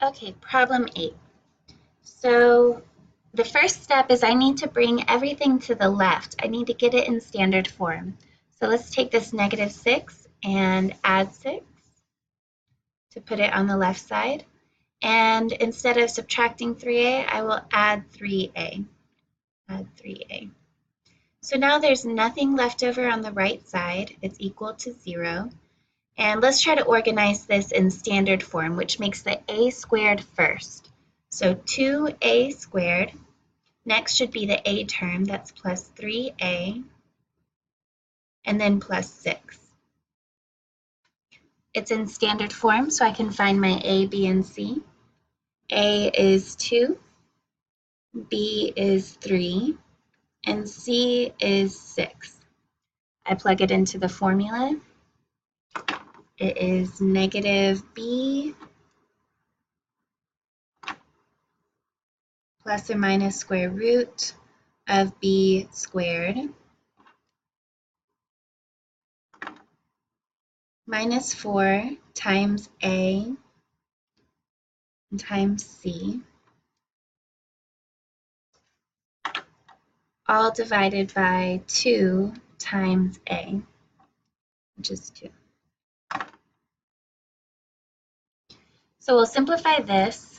Okay, problem 8. So the first step is I need to bring everything to the left. I need to get it in standard form. So let's take this -6 and add 6 to put it on the left side. And instead of subtracting 3a, I will add 3a. Add 3a. So now there's nothing left over on the right side. It's equal to 0. And let's try to organize this in standard form, which makes the a squared first. So 2a squared. Next should be the a term, that's plus 3a, and then plus 6. It's in standard form, so I can find my a, b, and c. A is 2, b is 3, and c is 6. I plug it into the formula. It is negative b plus or minus square root of b squared minus 4 times a times c, all divided by 2 times a, which is 2. So we'll simplify this.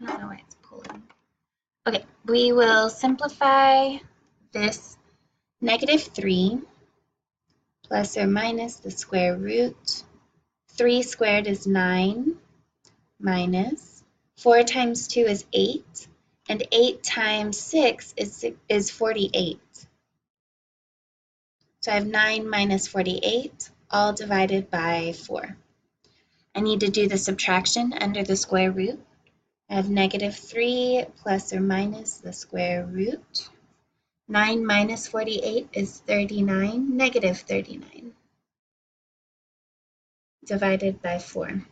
I don't know why it's pulling. Okay, we will simplify this -3 plus or minus the square root. 3 squared is 9 minus 4 times 2 is 8, and 8 times 6 is 48. So I have 9 minus 48, all divided by 4. I need to do the subtraction under the square root. I have -3 plus or minus the square root. 9 minus 48 is 39, -39, divided by 4.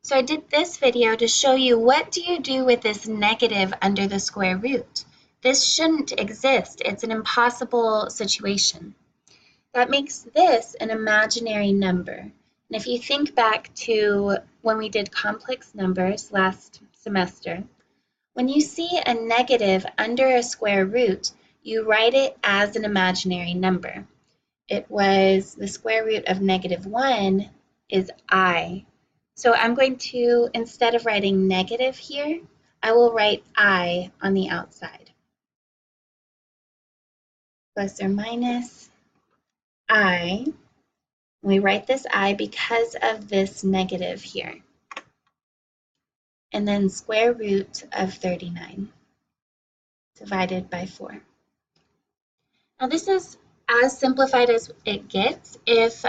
So I did this video to show you what do you do with this negative under the square root. This shouldn't exist. It's an impossible situation. That makes this an imaginary number. And if you think back to when we did complex numbers last semester, when you see a negative under a square root, you write it as an imaginary number. It was the square root of -1 is I. So I'm going to, instead of writing negative here, I will write I on the outside. Plus or minus I. We write this I because of this negative here. And then square root of 39 divided by 4. Now this is as simplified as it gets. If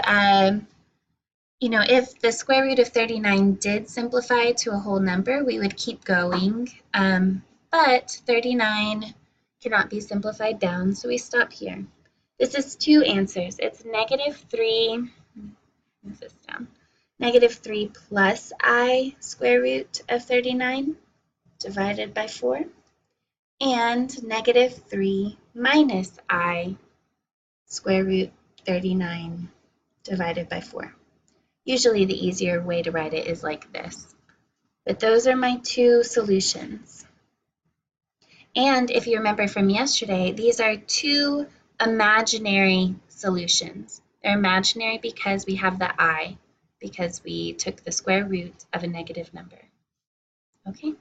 if the square root of 39 did simplify to a whole number, we would keep going. But 39 cannot be simplified down, so we stop here. This is 2 answers. It's -3. Move this down. -3 plus I square root of 39 divided by 4, and -3 minus I square root 39 divided by 4. Usually the easier way to write it is like this. But those are my 2 solutions. And if you remember from yesterday, these are 2 imaginary solutions. They're imaginary because we have the I, because we took the square root of a negative number. Okay?